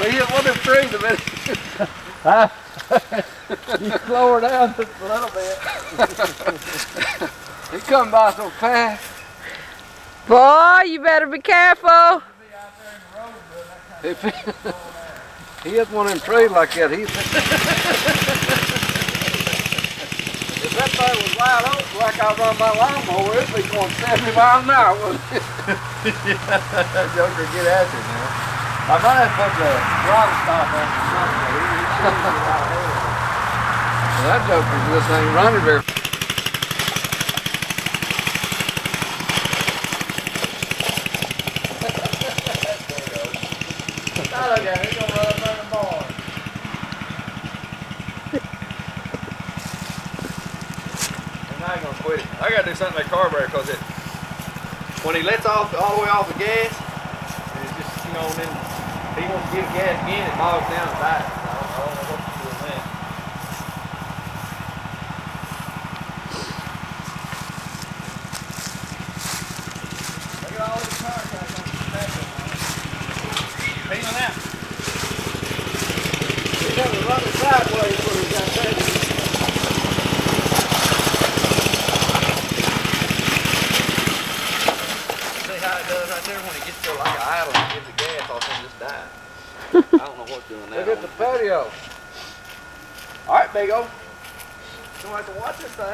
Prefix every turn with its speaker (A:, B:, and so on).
A: We hit one of them trees a minute.
B: You slow her down just a little bit.
A: He come by so fast.
C: Boy, you better be careful.
A: If he hit one of them trees like that, if that thing was wide open like I run my lawnmower, it'd be going 70 miles an hour, wouldn't it?
B: Yeah, that joker get after it now. I might have put the throttle stop on something.
A: Well, that joker just ain't running very.
B: Now look at it, he's gonna run up on the barn. I'm not gonna quit it. I gotta do something with that carburetor because when he lets off all the way off the gas, and it's just, you know, and then he wants to give gas again, it bogs down the back. I don't know what to do with that. Look at all these tire tracks on the back of it. Peeling out.
A: He's got to run it sideways when he's got that.
B: See how it does right there when it gets to like an idle and gives the gas off and just die. I don't know what's doing that.
A: Look at the patio.
B: Alright, Big O. Don't have to watch this thing.